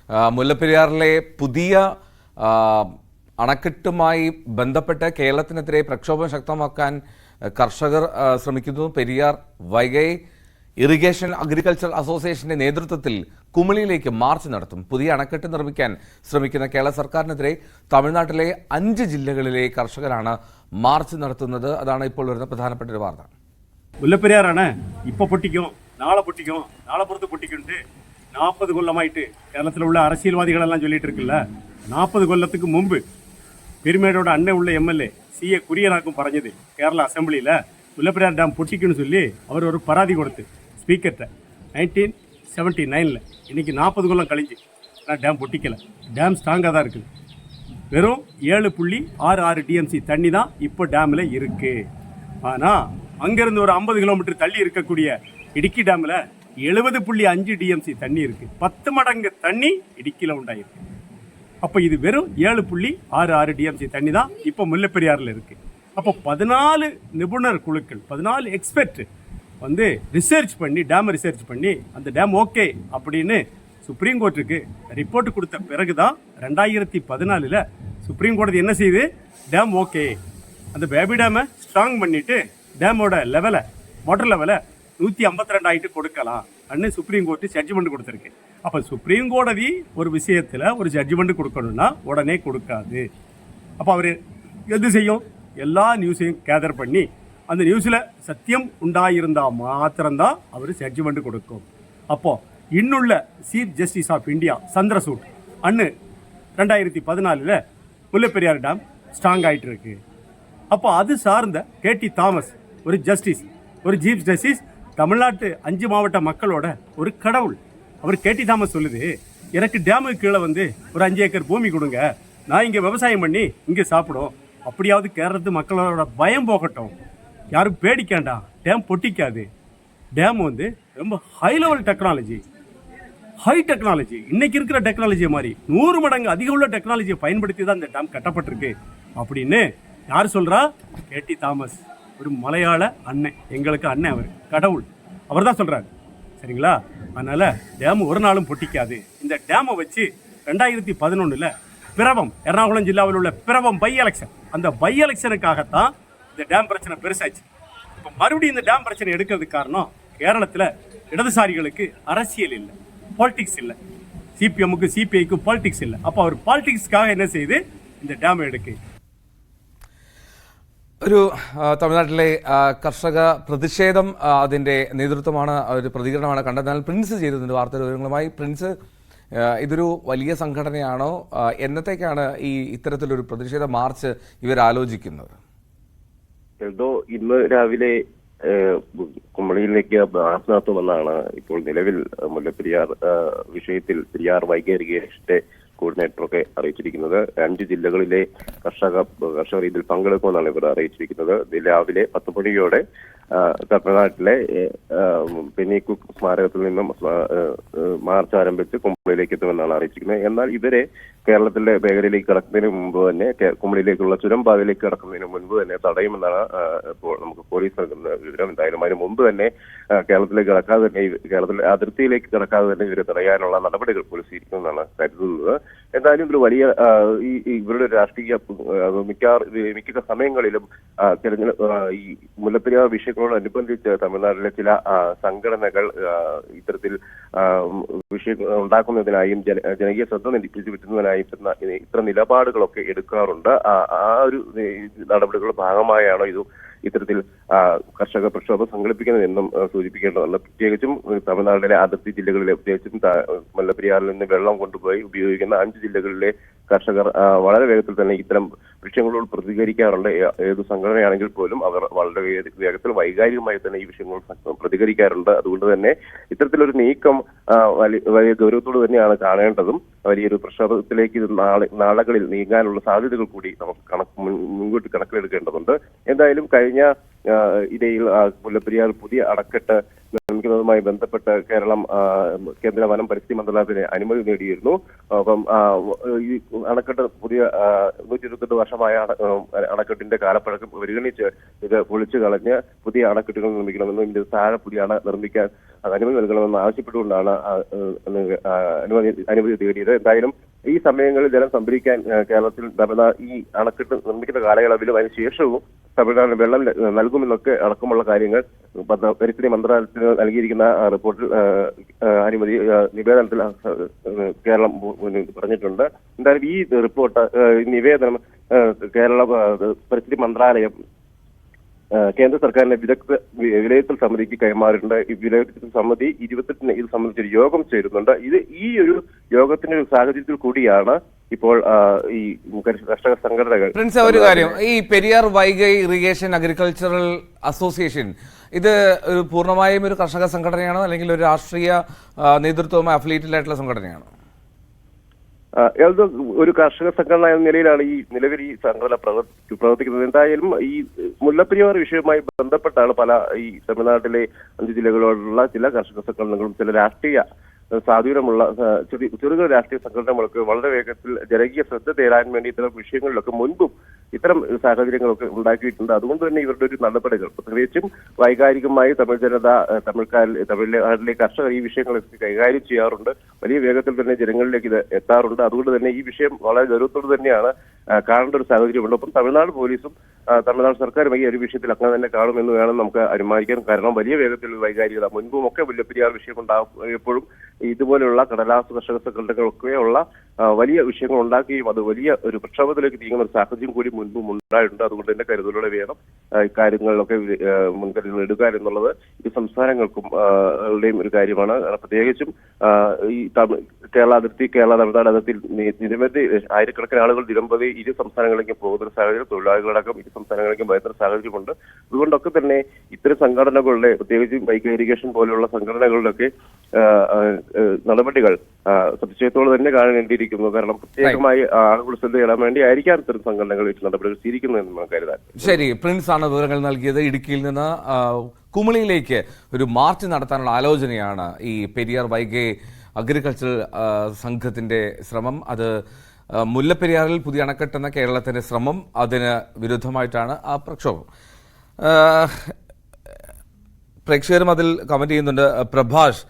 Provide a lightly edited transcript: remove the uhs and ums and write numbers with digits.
മുല്ലപ്പെരിയാറിലെ പുതിയ അണക്കെട്ടുമായി ബന്ധപ്പെട്ട് കേരളത്തിനെതിരെ പ്രക്ഷോഭം ശക്തമാക്കാൻ കർഷകർ ശ്രമിക്കുന്നു. പെരിയാർ വൈഗൈ ഇറിഗേഷൻ അഗ്രികൾച്ചർ അസോസിയേഷന്റെ നേതൃത്വത്തിൽ കുമളിയിലേക്ക് മാർച്ച് നടത്തും. പുതിയ അണക്കെട്ട് നിർമ്മിക്കാൻ ശ്രമിക്കുന്ന കേരള സർക്കാരിനെതിരെ തമിഴ്നാട്ടിലെ 5 ജില്ലകളിലെ കർഷകരാണ് മാർച്ച് നടത്തുന്നത്. അതാണ് ഇപ്പോൾ വരുന്ന പ്രധാനപ്പെട്ട ഒരു വാർത്ത. മുല്ലപ്പെരിയാറാണ് ഇപ്പൊ പൊട്ടിക്കും, നാളെ പൊട്ടിക്കും, നാളെ പുറത്ത് പൊട്ടിക്കുണ്ട് 40 കൊല്ലമായിട്ട് കേരളത്തിലുള്ള அரசியல்வாதிகளெல்லாம் சொல்லிட்டு இருக்குல்ல. 40 കൊല്ലத்துக்கு മുമ്പ് പെരുമേടോட അണ്ണ ഉള്ള MLA CA കുര്യനാക്കും പറഞ്ഞത് കേരള അസംബ്ലിയിൽ മുല്ലപ്പെരിയാർ ഡാം പൊട്ടിക്കുன்னு சொல்லி அவர் ஒரு பராதி கொடுத்து ஸ்பீக்கர்கிட்ட 1979. இன்னைக்கு 40 கொல்லம் கழிஞ்சு ஆனால் டேம் பொட்டிக்கலை. டேம் ஸ்ட்ராங்காக தான் இருக்குது. வெறும் 7.66 TMC தண்ணி தான் இப்போ டேமில் இருக்குது. ஆனால் அங்கேருந்து ஒரு 50 கிலோமீட்டர் தள்ளி இருக்கக்கூடிய இடுக்கி டேமில் 70.5 TMC தண்ணி இருக்குது. 10 மடங்கு தண்ணி இடுக்கியில் உண்டாயிருக்கு. அப்போ இது வெறும் 7.66 TMC தண்ணி தான் இப்போ முல்லைப்பெரியாறில் இருக்குது. அப்போ 14 நிபுணர் குழுக்கள், 14 எக்ஸ்பர்ட் வந்து ரிசர்ச் பண்ணி, டேமை ரிசர்ச் பண்ணி அந்த டேம் ஓகே அப்படின்னு சுப்ரீம் கோர்ட்டுக்கு ரிப்போர்ட் கொடுத்த பிறகு தான் 2014 சுப்ரீம் கோர்ட் என்ன செய்யுது, டேம் ஓகே, அந்த பேபி டேமை ஸ்ட்ராங் பண்ணிட்டு டேமோட லெவலை, வாட்டர் லெவலை 152 ஆகிட்டு கொடுக்கலாம் அப்படின்னு சுப்ரீம் கோர்ட்டு ஜட்ஜ்மெண்ட் கொடுத்துருக்கு. அப்போ சுப்ரீம் கோடதி ஒரு விஷயத்தில் ஒரு ஜட்ஜ்மெண்ட் கொடுக்கணும்னா உடனே கொடுக்காது. அப்போ அவர் எது செய்யும், எல்லா நியூஸையும் கேதர் பண்ணி அந்த நியூஸில் சத்தியம் உண்டாயிருந்தால் மாத்திரம்தான் அவர் ஜட்ஜ்மெண்ட் கொடுக்கும். அப்போது இன்னுள்ள chief justice of India Chandrachud அண்ணு 2014 முல்லைப்பெரியார் டேம் ஸ்ட்ராங் ஆகிட்டு இருக்கு. அப்போ அது சார்ந்த KT தாமஸ் ஒரு ஜஸ்டிஸ், ஒரு சீஃப் ஜஸ்டிஸ், தமிழ்நாட்டு 5 மாவட்ட மக்களோட ஒரு கடவுள். அவர் KT தாமஸ் சொல்லுது, எனக்கு டேமுக்கு கீழே வந்து ஒரு 5 ஏக்கர் பூமி கொடுங்க, நான் இங்கே விவசாயம் பண்ணி இங்கே சாப்பிடும், அப்படியாவது கேரளத்து மக்களோட பயம் போகட்டும், யாரும் பேடிக்காண்டா, டேம் பொட்டிக்காது. டேம் வந்து ரொம்ப high level technology, high technology, இன்னைக்கு இருக்கிற டெக்னாலஜி மாதிரி 100 மடங்கு அதிக உள்ள டெக்னாலஜியை பயன்படுத்தி தான் இந்த டேம் கட்டப்பட்டிருக்கு அப்படின்னு யார் சொல்கிறா, KT தாமஸ், ஒரு மலையாள அண்ணன், எங்களுக்கு அண்ணன், அவர் கடவுள், அவர் தான் சொல்கிறாரு. சரிங்களா? அதனால் டேம் ஒரு நாளும் பொட்டிக்காது. இந்த டேமை வச்சு 2011 பிரபம், எர்ணாகுளம் ஜில்லாவில் உள்ள பிரபம் பை எலெக்ஷன், அந்த பை எலெக்ஷனுக்காகத்தான் இந்த டேம் பிரச்சனை பெருசாச்சு. இப்போ மறுபடியும் இந்த டேம் பிரச்சனை எடுக்கிறதுக்கு காரணம் கேரளத்தில் இடதுசாரிகளுக்கு அரசியல் இல்லை, பாலிடிக்ஸ் இல்லை. CPMக்கு CPIக்கு பாலிடிக்ஸ் இல்லை. அப்போ அவர் பாலிடிக்ஸ்க்காக என்ன செய்து இந்த டேம் എടുക്കുക. ഒരു തമിഴ്നാട്ടിലെ കർഷക പ്രതിഷേധം അതിൻ്റെ നേതൃത്വമാണ്, ഒരു പ്രതികരണമാണ് കണ്ടത്. എന്നാൽ പ്രിൻസ് ചെയ്തതിൻ്റെ വാർത്താ വിവരങ്ങളുമായി. പ്രിൻസ്, ഇതൊരു വലിയ സംഘടനയാണോ? എന്നത്തേക്കാണ് ഈ ഇത്തരത്തിലൊരു പ്രതിഷേധ മാർച്ച് ഇവർ ആലോചിക്കുന്നത്? ഇന്ന് രാവിലെ കുമളിയിലേക്ക് മാർച്ച് നടത്തുമെന്നാണ് ഇപ്പോൾ നിലവിൽ മുല്ലപ്പെരിയാർ വിഷയത്തിൽ പെരിയാർ വൈഗൈ ഇറിഗേഷന്റെ കോർഡിനേറ്ററൊക്കെ അറിയിച്ചിരിക്കുന്നത്. 5 ജില്ലകളിലെ കർഷകർ ഇതിൽ പങ്കെടുക്കുമെന്നാണ് ഇവർ അറിയിച്ചിരിക്കുന്നത്. രാവിലെ 10 മണിയോടെ തമിഴ്നാട്ടിലെ പെനിക്കുക്ക് സ്മാരകത്തിൽ നിന്നും മാർച്ച് ആരംഭിച്ച് കുമളിയിലേക്ക് എത്തുമെന്നാണ് അറിയിച്ചിരിക്കുന്നത്. എന്നാൽ ഇവരെ കേരളത്തിലെ മേഖലയിലേക്ക് കടക്കുന്നതിന് മുമ്പ് തന്നെ, കുമളിയിലേക്കുള്ള ചുരംപാതയിലേക്ക് കടക്കുന്നതിന് മുൻപ് തന്നെ തടയുമെന്നാണ് ഇപ്പോൾ നമുക്ക് പോലീസ് നൽകുന്ന വിവരം. എന്തായാലും അതിന് മുമ്പ് തന്നെ കേരളത്തിലേക്ക് കടക്കാതെ തന്നെ, കേരളത്തിലെ അതിർത്തിയിലേക്ക് കടക്കാതെ തന്നെ ഇവരെ തടയാനുള്ള നടപടികൾ പോലീസ് സ്വീകരിക്കുമെന്നാണ് കരുതുന്നത്. എന്തായാലും ഇതിൽ വലിയ ഇവരുടെ രാഷ്ട്രീയ മിക്ക സമയങ്ങളിലും ഈ മുല്ലപ്പെരിയാർ വിഷയങ്ങളോടനുബന്ധിച്ച് തമിഴ്നാട്ടിലെ ചില സംഘടനകൾ ഇത്തരത്തിൽ വിഷയങ്ങൾ ഉണ്ടാക്കുന്നതിനായും ജനകീയ ശ്രദ്ധ പിടിച്ചുപറ്റുന്നതിനായും ഇത്തരം നിലപാടുകളൊക്കെ എടുക്കാറുണ്ട്. ആ ഒരു നടപടികളുടെ ഭാഗമായാണോ ഇത്തരത്തിൽ കർഷക പ്രക്ഷോഭം സംഘടിപ്പിക്കുന്നതെന്നും സൂചിപ്പിക്കേണ്ടതുണ്ട്. പ്രത്യേകിച്ചും തമിഴ്നാട്ടിലെ അതിർത്തി ജില്ലകളിലെ, പ്രത്യേകിച്ചും മുല്ലപ്പെരിയാറിൽ നിന്ന് വെള്ളം കൊണ്ടുപോയി ഉപയോഗിക്കുന്ന 5 ജില്ലകളിലെ കർഷകർ വളരെ വേഗത്തിൽ തന്നെ ഇത്തരം വിഷയങ്ങളോട് പ്രതികരിക്കാറുണ്ട്. ഏത് സംഘടനയാണെങ്കിൽ പോലും അവർ വളരെ വേഗത്തിൽ വൈകാരികമായി തന്നെ ഈ വിഷയങ്ങൾ പ്രതികരിക്കാറുണ്ട്. അതുകൊണ്ട് തന്നെ ഇത്തരത്തിലൊരു നീക്കം വലിയ ഗൗരവത്തോട് തന്നെയാണ് കാണേണ്ടതും. വലിയൊരു പ്രക്ഷോഭത്തിലേക്ക് നാളുകളിൽ നീങ്ങാനുള്ള സാധ്യതകൾ കൂടി നമുക്ക് മുൻകൂട്ടി കണക്കിലെടുക്കേണ്ടതുണ്ട്. എന്തായാലും കഴിഞ്ഞ ഇടയിൽ മുല്ലപ്പെരിയാർ പുതിയ അണക്കെട്ട് നിർമ്മിക്കുന്നതുമായി ബന്ധപ്പെട്ട് കേരളം കേന്ദ്ര വനം പരിസ്ഥിതി മന്ത്രാലയത്തിന് അനുമതി നേടിയിരുന്നു. അപ്പം ഈ അണക്കെട്ട് പുതിയ 128 വർഷമായ അണക്കെട്ടിന്റെ കാലപ്പഴക്കം പരിഗണിച്ച് ഇത് പൊളിച്ചു കളഞ്ഞ് പുതിയ അണക്കെട്ടുകൾ നിർമ്മിക്കണമെന്നും ഇതിന്റെ താഴെ പുതിയ അണ നിർമ്മിക്കാൻ അനുമതി നൽകണമെന്ന് ആവശ്യപ്പെട്ടുകൊണ്ടാണ് അനുമതി തേടിയത്. എന്തായാലും ഈ സമയങ്ങളിൽ ജലം സംഭരിക്കാൻ കേരളത്തിൽ ഈ അണക്കെട്ട് നിർമ്മിക്കുന്ന കാലയളവിലും അതിനുശേഷവും തമിഴ്നാടിന് വെള്ളം നൽകുമെന്നൊക്കെ അടക്കമുള്ള കാര്യങ്ങൾ പരിസ്ഥിതി മന്ത്രാലയത്തിന് നൽകിയിരിക്കുന്ന റിപ്പോർട്ടിൽ അനുമതി നിവേദനത്തിൽ കേരളം പറഞ്ഞിട്ടുണ്ട്. എന്തായാലും ഈ റിപ്പോർട്ട് നിവേദനം കേരള പരിസ്ഥിതി മന്ത്രാലയം കേന്ദ്ര സർക്കാരിന്റെ വിലയിരുത്തൽ സമിതിക്ക് കൈമാറിയിട്ടുണ്ട്. ഈ വിലയിരുത്തൽ സമിതി 28-ന് ഇത് സംബന്ധിച്ചൊരു യോഗം ചേരുന്നുണ്ട്. ഈ ഒരു യോഗത്തിന്റെ ഒരു സാഹചര്യത്തിൽ കൂടിയാണ് ഇപ്പോൾ ഈ കർഷക സംഘടനകൾ. പ്രിൻസ്, ഒരു കാര്യം, ഈ Periyar Vaigai irrigation agricultural association ഇത് ഒരു പൂർണ്ണമായും ഒരു കർഷക സംഘടനയാണോ അല്ലെങ്കിൽ ഒരു രാഷ്ട്രീയ നേതൃത്വവുമായി അഫിലിയേറ്റഡ് ആയിട്ടുള്ള സംഘടനയാണോ? ഒരു കർഷക സംഘടന എന്ന നിലയിലാണ് നിലവിൽ ഈ സംഘടന പ്രവർത്തിക്കുന്നത്. എന്തായാലും ഈ മുല്ലപ്പെരിയാർ വിഷയവുമായി ബന്ധപ്പെട്ടാണ് പല ഈ തമിഴ്നാട്ടിലെ 5 ജില്ലകളിലുള്ള ചില കർഷക സംഘടനകളും ചില രാഷ്ട്രീയ സ്വാധീനമുള്ള ചെറുകിട രാഷ്ട്രീയ സംഘടനകളൊക്കെ വളരെ വേഗത്തിൽ ജനകീയ ശ്രദ്ധ തേടാൻ വേണ്ടി ഇത്തരം വിഷയങ്ങളിലൊക്കെ മുൻപും ഇത്തരം സാഹചര്യങ്ങളൊക്കെ ഉണ്ടാക്കിയിട്ടുണ്ട്. അതുകൊണ്ട് തന്നെ ഇവരുടെ ഒരു നടപടികൾ പ്രത്യേകിച്ചും വൈകാരികമായി തമിഴ് ജനത തമിഴ്നാട്ടിലെ കർഷകർ ഈ വിഷയങ്ങളൊക്കെ കൈകാര്യം ചെയ്യാറുണ്ട്. വലിയ വേഗത്തിൽ തന്നെ ജനങ്ങളിലേക്ക് ഇത് എത്താറുണ്ട്. അതുകൊണ്ട് തന്നെ ഈ വിഷയം വളരെ ഗൗരവത്തോട് തന്നെയാണ് കാണേണ്ട ഒരു സാഹചര്യമുണ്ട്. ഒപ്പം തമിഴ്നാട് പോലീസും തമിഴ്നാട് സർക്കാരും ഈ ഒരു വിഷയത്തിൽ അങ്ങനെ തന്നെ കാണുമെന്ന് വേണം നമുക്ക് അനുമാനിക്കാൻ. കാരണം വലിയ വേഗത്തിൽ വൈകാരികത മുൻപും ഒക്കെ മുല്ലപ്പെരിയാർ വിഷയം ഉണ്ടാകുമ്പോഴും ഇതുപോലെയുള്ള കടലാസ് കർഷക സംഘടനകളൊക്കെയുള്ള വലിയ വിഷയങ്ങൾ ഉണ്ടാക്കുകയും അത് വലിയ ഒരു പ്രക്ഷോഭത്തിലേക്ക് നീങ്ങുന്ന ഒരു സാഹചര്യം കൂടി മുൻപും ഉണ്ടായിട്ടുണ്ട്. അതുകൊണ്ട് തന്നെ കരുതലോടെ വേണം ഇക്കാര്യങ്ങളിലൊക്കെ മുൻകരുതൽ എടുക്കാൻ എന്നുള്ളത് ഇരു സംസ്ഥാനങ്ങൾക്കും ഒരു കാര്യമാണ്. പ്രത്യേകിച്ചും ഈ കേരള തമിഴ്നാട് അതിർത്തിയിൽ നിരവധി ആയിരക്കണക്കിന് ആളുകൾ ദിനംപ്രതി ഇരു സംസ്ഥാനങ്ങളിലേക്കും പോകുന്ന സാഹചര്യം, തൊഴിലാളികളടക്കം ഇരു സംസ്ഥാനങ്ങളിലേക്കും വരുന്ന സാഹചര്യമുണ്ട്. അതുകൊണ്ടൊക്കെ തന്നെ ഇത്തരം സംഘടനകളുടെ പ്രത്യേകിച്ചും വൈഗൈ ഇറിഗേഷൻ പോലെയുള്ള സംഘടനകളുടെയൊക്കെ നടപടികൾ സംശയത്തോടെ തന്നെ കാണേണ്ടിയിരിക്കുന്നു. കാരണം പ്രത്യേകമായി ആളുകൾ ശ്രദ്ധ ചെയ്യാൻ വേണ്ടി ആയിരിക്കാം ഇത്തരം സംഘടനകൾ നടപടികൾ സ്വീകരിക്കുന്നതെന്ന് നമുക്ക് കരുതാൻ. ശരി, പ്രിൻസ് ആണ് വിവരങ്ങൾ നൽകിയത്. ഇടുക്കിയിൽ നിന്ന് കുമളിയിലേക്ക് ഒരു മാർച്ച് നടത്താനുള്ള ആലോചനയാണ് ഈ പെരിയാർ വൈഗൈ അഗ്രികൾച്ചറൽ സംഘത്തിന്റെ ശ്രമം. അത് മുല്ലപ്പെരിയാറിൽ പുതിയ അണക്കെട്ടെന്ന കേരളത്തിന്റെ ശ്രമം, അതിന് വിരുദ്ധമായിട്ടാണ് ആ പ്രക്ഷോഭം. പ്രേക്ഷകരും അതിൽ കമന്റ് ചെയ്യുന്നുണ്ട്. പ്രഭാഷ്